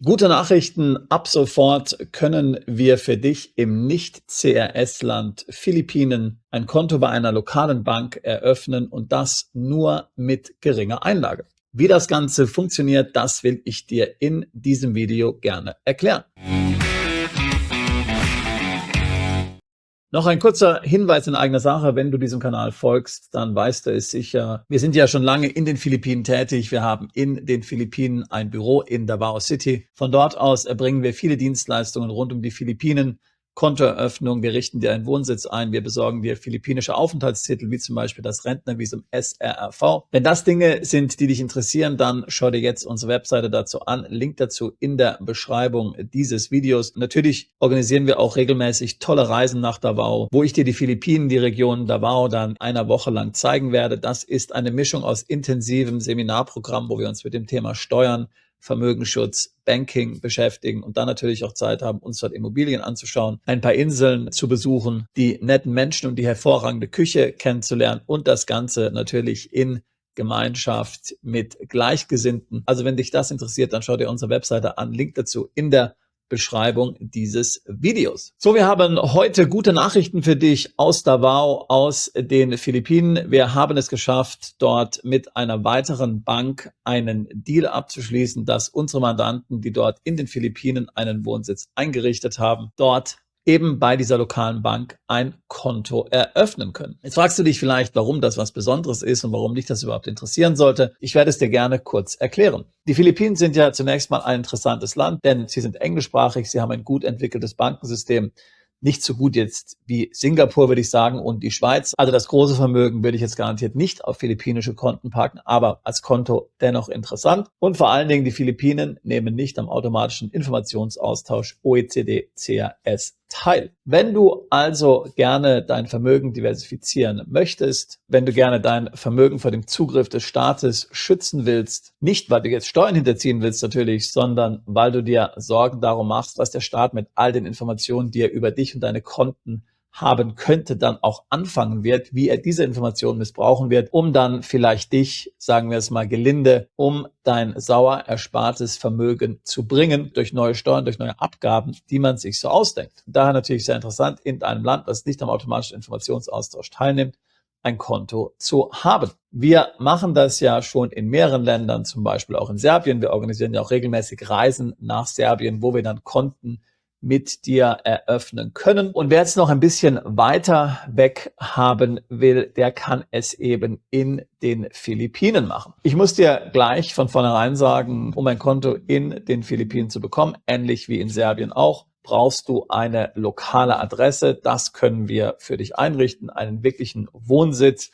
Gute Nachrichten, ab sofort können wir für dich im Nicht-CRS-Land Philippinen ein Konto bei einer lokalen Bank eröffnen und das nur mit geringer Einlage. Wie das Ganze funktioniert, das will ich dir in diesem Video gerne erklären. Noch ein kurzer Hinweis in eigener Sache, wenn du diesem Kanal folgst, dann weißt du es sicher. Wir sind ja schon lange in den Philippinen tätig. Wir haben in den Philippinen ein Büro in Davao City. Von dort aus erbringen wir viele Dienstleistungen rund um die Philippinen. Kontoeröffnung, wir richten dir einen Wohnsitz ein, wir besorgen dir philippinische Aufenthaltstitel, wie zum Beispiel das Rentnervisum SRRV. Wenn das Dinge sind, die dich interessieren, dann schau dir jetzt unsere Webseite dazu an. Link dazu in der Beschreibung dieses Videos. Natürlich organisieren wir auch regelmäßig tolle Reisen nach Davao, wo ich dir die Philippinen, die Region Davao dann einer Woche lang zeigen werde. Das ist eine Mischung aus intensivem Seminarprogramm, wo wir uns mit dem Thema Steuern, Vermögensschutz, Banking beschäftigen und dann natürlich auch Zeit haben, uns dort Immobilien anzuschauen, ein paar Inseln zu besuchen, die netten Menschen und die hervorragende Küche kennenzulernen und das Ganze natürlich in Gemeinschaft mit Gleichgesinnten. Also wenn dich das interessiert, dann schau dir unsere Webseite an. Link dazu in der Beschreibung dieses Videos. So, wir haben heute gute Nachrichten für dich aus Davao, aus den Philippinen. Wir haben es geschafft, dort mit einer weiteren Bank einen Deal abzuschließen, dass unsere Mandanten, die dort in den Philippinen einen Wohnsitz eingerichtet haben, dort eben bei dieser lokalen Bank ein Konto eröffnen können. Jetzt fragst du dich vielleicht, warum das was Besonderes ist und warum dich das überhaupt interessieren sollte. Ich werde es dir gerne kurz erklären. Die Philippinen sind ja zunächst mal ein interessantes Land, denn sie sind englischsprachig, sie haben ein gut entwickeltes Bankensystem. Nicht so gut jetzt wie Singapur, würde ich sagen, und die Schweiz. Also das große Vermögen würde ich jetzt garantiert nicht auf philippinische Konten parken, aber als Konto dennoch interessant. Und vor allen Dingen die Philippinen nehmen nicht am automatischen Informationsaustausch OECD-CRS teil. Wenn du also gerne dein Vermögen diversifizieren möchtest, wenn du gerne dein Vermögen vor dem Zugriff des Staates schützen willst, nicht weil du jetzt Steuern hinterziehen willst natürlich, sondern weil du dir Sorgen darum machst, was der Staat mit all den Informationen, die er über dich und deine Konten haben könnte, dann auch anfangen wird, wie er diese Informationen missbrauchen wird, um dann vielleicht dich, sagen wir es mal gelinde, um dein sauer erspartes Vermögen zu bringen, durch neue Steuern, durch neue Abgaben, die man sich so ausdenkt. Daher natürlich sehr interessant, in einem Land, das nicht am automatischen Informationsaustausch teilnimmt, ein Konto zu haben. Wir machen das ja schon in mehreren Ländern, zum Beispiel auch in Serbien. Wir organisieren ja auch regelmäßig Reisen nach Serbien, wo wir dann Konten mit dir eröffnen können. Und wer jetzt noch ein bisschen weiter weg haben will, der kann es eben in den Philippinen machen. Ich muss dir gleich von vornherein sagen, um ein Konto in den Philippinen zu bekommen, ähnlich wie in Serbien auch, brauchst du eine lokale Adresse. Das können wir für dich einrichten, einen wirklichen Wohnsitz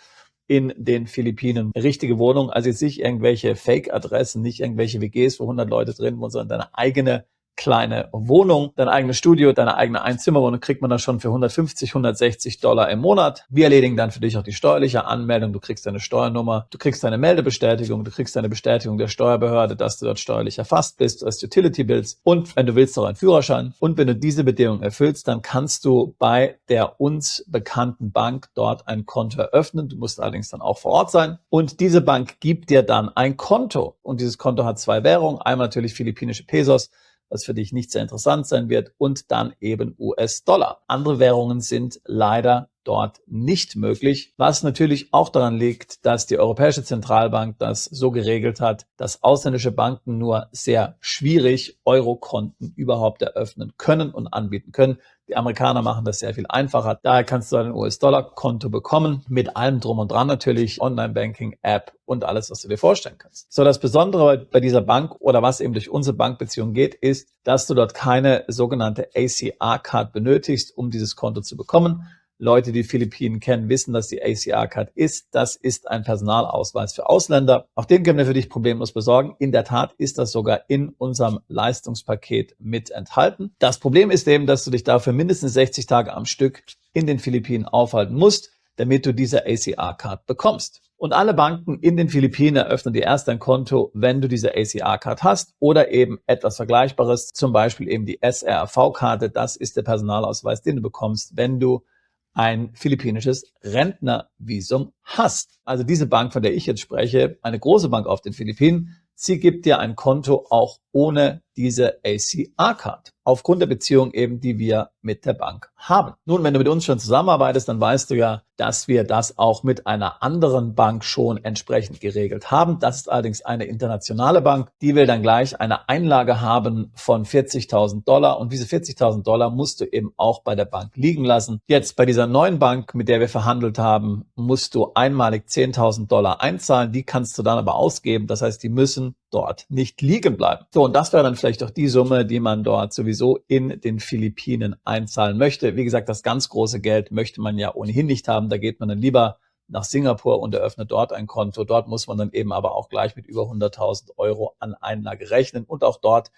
in den Philippinen. Eine richtige Wohnung, also jetzt nicht irgendwelche Fake-Adressen, nicht irgendwelche WGs, wo 100 Leute drin wohnen, sondern deine eigene kleine Wohnung, dein eigenes Studio, deine eigene Einzimmerwohnung kriegt man da schon für 150, 160 Dollar im Monat. Wir erledigen dann für dich auch die steuerliche Anmeldung. Du kriegst deine Steuernummer, du kriegst deine Meldebestätigung, du kriegst deine Bestätigung der Steuerbehörde, dass du dort steuerlich erfasst bist, als Utility Bills und wenn du willst, noch einen Führerschein. Und wenn du diese Bedingungen erfüllst, dann kannst du bei der uns bekannten Bank dort ein Konto eröffnen. Du musst allerdings dann auch vor Ort sein. Und diese Bank gibt dir dann ein Konto. Und dieses Konto hat zwei Währungen. Einmal natürlich philippinische Pesos, was für dich nicht sehr interessant sein wird, und dann eben US-Dollar. Andere Währungen sind leider dort nicht möglich, was natürlich auch daran liegt, dass die Europäische Zentralbank das so geregelt hat, dass ausländische Banken nur sehr schwierig Euro-Konten überhaupt eröffnen können und anbieten können. Die Amerikaner machen das sehr viel einfacher. Daher kannst du ein US-Dollar-Konto bekommen, mit allem drum und dran natürlich, Online-Banking, App und alles, was du dir vorstellen kannst. So, das Besondere bei dieser Bank oder was eben durch unsere Bankbeziehung geht, ist, dass du dort keine sogenannte ACR-Card benötigst, um dieses Konto zu bekommen. Leute, die Philippinen kennen, wissen, dass die ACR-Card ist. Das ist ein Personalausweis für Ausländer. Auch den können wir für dich problemlos besorgen. In der Tat ist das sogar in unserem Leistungspaket mit enthalten. Das Problem ist eben, dass du dich dafür mindestens 60 Tage am Stück in den Philippinen aufhalten musst, damit du diese ACR-Card bekommst. Und alle Banken in den Philippinen eröffnen dir erst ein Konto, wenn du diese ACR-Card hast oder eben etwas Vergleichbares, zum Beispiel eben die SRV-Karte. Das ist der Personalausweis, den du bekommst, wenn du ein philippinisches Rentnervisum hast. Also diese Bank, von der ich jetzt spreche, eine große Bank auf den Philippinen, sie gibt dir ein Konto auch ohne diese ACR-Card. Aufgrund der Beziehung eben, die wir mit der Bank haben. Nun, wenn du mit uns schon zusammenarbeitest, dann weißt du ja, dass wir das auch mit einer anderen Bank schon entsprechend geregelt haben. Das ist allerdings eine internationale Bank. Die will dann gleich eine Einlage haben von $40.000 und diese $40.000 musst du eben auch bei der Bank liegen lassen. Jetzt bei dieser neuen Bank, mit der wir verhandelt haben, musst du einmalig $10.000 einzahlen. Die kannst du dann aber ausgeben. Das heißt, die müssen dort nicht liegen bleiben. So, und das wäre dann vielleicht auch die Summe, die man dort sowieso in den Philippinen einzahlen möchte. Wie gesagt, das ganz große Geld möchte man ja ohnehin nicht haben. Da geht man dann lieber nach Singapur und eröffnet dort ein Konto. Dort muss man dann eben aber auch gleich mit über 100.000 Euro an Einlage rechnen. Und auch dort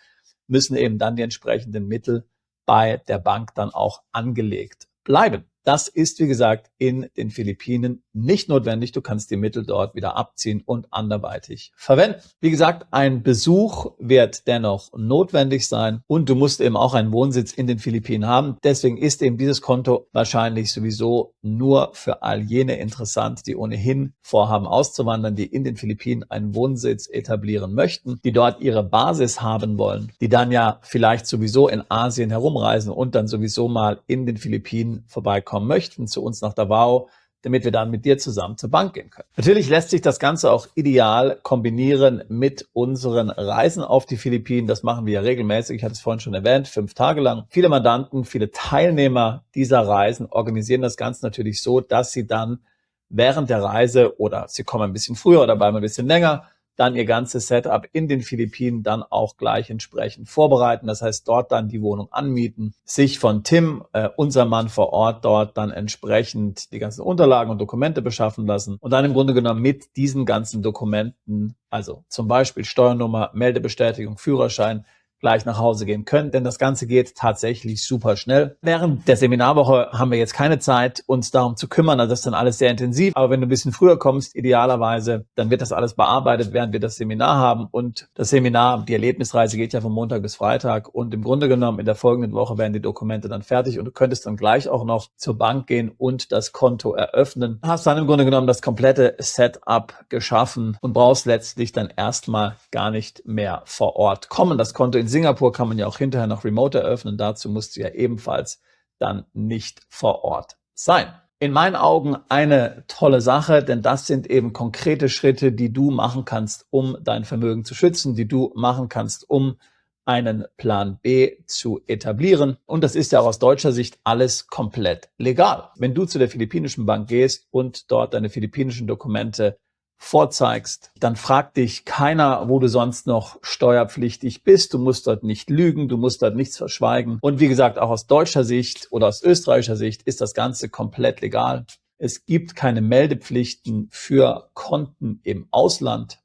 müssen eben dann die entsprechenden Mittel bei der Bank dann auch angelegt bleiben. Das ist, wie gesagt, in den Philippinen nicht notwendig. Du kannst die Mittel dort wieder abziehen und anderweitig verwenden. Wie gesagt, ein Besuch wird dennoch notwendig sein und du musst eben auch einen Wohnsitz in den Philippinen haben. Deswegen ist eben dieses Konto wahrscheinlich sowieso nur für all jene interessant, die ohnehin vorhaben auszuwandern, die in den Philippinen einen Wohnsitz etablieren möchten, die dort ihre Basis haben wollen, die dann ja vielleicht sowieso in Asien herumreisen und dann sowieso mal in den Philippinen vorbeikommen möchten zu uns nach Davao, damit wir dann mit dir zusammen zur Bank gehen können. Natürlich lässt sich das Ganze auch ideal kombinieren mit unseren Reisen auf die Philippinen. Das machen wir ja regelmäßig. Ich hatte es vorhin schon erwähnt, 5 Tage lang. Viele Mandanten, viele Teilnehmer dieser Reisen organisieren das Ganze natürlich so, dass sie dann während der Reise oder sie kommen ein bisschen früher oder bleiben ein bisschen länger, dann ihr ganzes Setup in den Philippinen dann auch gleich entsprechend vorbereiten. Das heißt, dort dann die Wohnung anmieten, sich von Tim, unser Mann vor Ort, dort dann entsprechend die ganzen Unterlagen und Dokumente beschaffen lassen und dann im Grunde genommen mit diesen ganzen Dokumenten, also zum Beispiel Steuernummer, Meldebestätigung, Führerschein, gleich nach Hause gehen können, denn das Ganze geht tatsächlich super schnell. Während der Seminarwoche haben wir jetzt keine Zeit, uns darum zu kümmern, also das ist dann alles sehr intensiv, aber wenn du ein bisschen früher kommst, idealerweise, dann wird das alles bearbeitet, während wir das Seminar haben und das Seminar, die Erlebnisreise geht ja von Montag bis Freitag und im Grunde genommen in der folgenden Woche werden die Dokumente dann fertig und du könntest dann gleich auch noch zur Bank gehen und das Konto eröffnen. Du hast dann im Grunde genommen das komplette Setup geschaffen und brauchst letztlich dann erstmal gar nicht mehr vor Ort kommen. Das Konto in Singapur kann man ja auch hinterher noch remote eröffnen. Dazu musst du ja ebenfalls dann nicht vor Ort sein. In meinen Augen eine tolle Sache, denn das sind eben konkrete Schritte, die du machen kannst, um dein Vermögen zu schützen, die du machen kannst, um einen Plan B zu etablieren. Und das ist ja auch aus deutscher Sicht alles komplett legal. Wenn du zu der philippinischen Bank gehst und dort deine philippinischen Dokumente vorzeigst, dann fragt dich keiner, wo du sonst noch steuerpflichtig bist. Du musst dort nicht lügen, du musst dort nichts verschweigen. Und wie gesagt, auch aus deutscher Sicht oder aus österreichischer Sicht ist das Ganze komplett legal. Es gibt keine Meldepflichten für Konten im Ausland.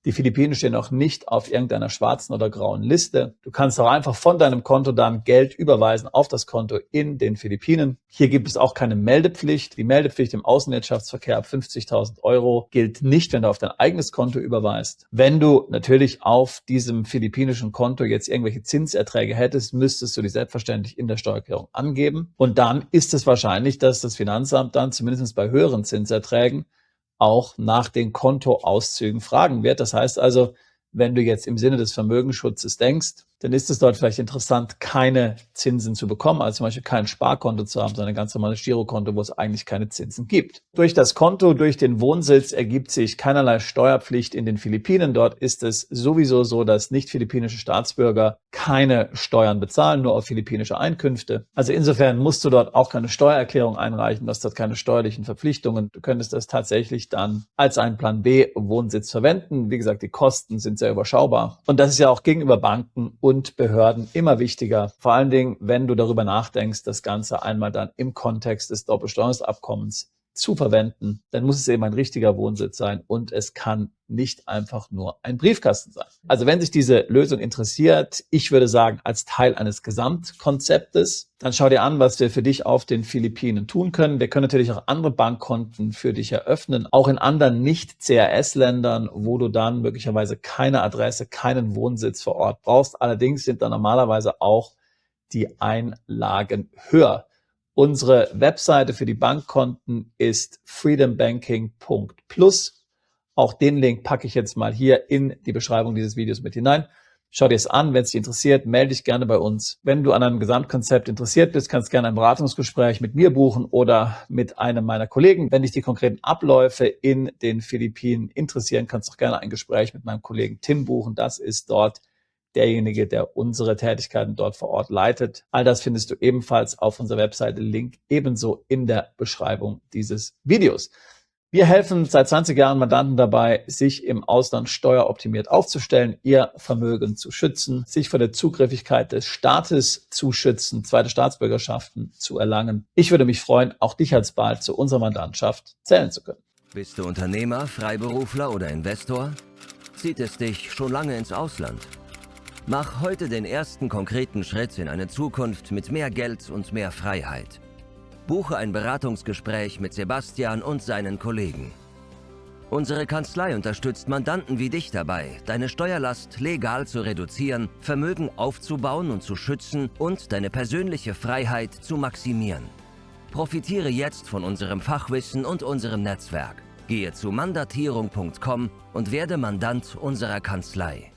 Die Philippinen stehen auch nicht auf irgendeiner schwarzen oder grauen Liste. Du kannst auch einfach von deinem Konto dann Geld überweisen auf das Konto in den Philippinen. Hier gibt es auch keine Meldepflicht. Die Meldepflicht im Außenwirtschaftsverkehr ab 50.000 Euro gilt nicht, wenn du auf dein eigenes Konto überweist. Wenn du natürlich auf diesem philippinischen Konto jetzt irgendwelche Zinserträge hättest, müsstest du die selbstverständlich in der Steuererklärung angeben. Und dann ist es wahrscheinlich, dass das Finanzamt dann zumindest bei höheren Zinserträgen auch nach den Kontoauszügen fragen wird. Das heißt also, wenn du jetzt im Sinne des Vermögensschutzes denkst, dann ist es dort vielleicht interessant, keine Zinsen zu bekommen, also zum Beispiel kein Sparkonto zu haben, sondern ein ganz normales Girokonto, wo es eigentlich keine Zinsen gibt. Durch das Konto, durch den Wohnsitz ergibt sich keinerlei Steuerpflicht in den Philippinen. Dort ist es sowieso so, dass nicht-philippinische Staatsbürger keine Steuern bezahlen, nur auf philippinische Einkünfte. Also insofern musst du dort auch keine Steuererklärung einreichen, du hast dort keine steuerlichen Verpflichtungen. Du könntest das tatsächlich dann als einen Plan B Wohnsitz verwenden. Wie gesagt, die Kosten sind sehr überschaubar. Und das ist ja auch gegenüber Banken und Behörden immer wichtiger. Vor allen Dingen, wenn du darüber nachdenkst, das Ganze einmal dann im Kontext des Doppelsteuerungsabkommens zu verwenden, dann muss es eben ein richtiger Wohnsitz sein und es kann nicht einfach nur ein Briefkasten sein. Also wenn sich diese Lösung interessiert, ich würde sagen, als Teil eines Gesamtkonzeptes, dann schau dir an, was wir für dich auf den Philippinen tun können. Wir können natürlich auch andere Bankkonten für dich eröffnen, auch in anderen Nicht-CRS-Ländern, wo du dann möglicherweise keine Adresse, keinen Wohnsitz vor Ort brauchst. Allerdings sind dann normalerweise auch die Einlagen höher. Unsere Webseite für die Bankkonten ist freedombanking.plus. Auch den Link packe ich jetzt mal hier in die Beschreibung dieses Videos mit hinein. Schau dir es an, wenn es dich interessiert, melde dich gerne bei uns. Wenn du an einem Gesamtkonzept interessiert bist, kannst gerne ein Beratungsgespräch mit mir buchen oder mit einem meiner Kollegen. Wenn dich die konkreten Abläufe in den Philippinen interessieren, kannst du auch gerne ein Gespräch mit meinem Kollegen Tim buchen. Das ist dort derjenige, der unsere Tätigkeiten dort vor Ort leitet. All das findest du ebenfalls auf unserer Webseite, Link ebenso in der Beschreibung dieses Videos. Wir helfen seit 20 Jahren Mandanten dabei, sich im Ausland steueroptimiert aufzustellen, ihr Vermögen zu schützen, sich vor der Zugriffigkeit des Staates zu schützen, zweite Staatsbürgerschaften zu erlangen. Ich würde mich freuen, auch dich alsbald zu unserer Mandantschaft zählen zu können. Bist du Unternehmer, Freiberufler oder Investor? Zieht es dich schon lange ins Ausland? Mach heute den ersten konkreten Schritt in eine Zukunft mit mehr Geld und mehr Freiheit. Buche ein Beratungsgespräch mit Sebastian und seinen Kollegen. Unsere Kanzlei unterstützt Mandanten wie dich dabei, deine Steuerlast legal zu reduzieren, Vermögen aufzubauen und zu schützen und deine persönliche Freiheit zu maximieren. Profitiere jetzt von unserem Fachwissen und unserem Netzwerk. Gehe zu mandatierung.com und werde Mandant unserer Kanzlei.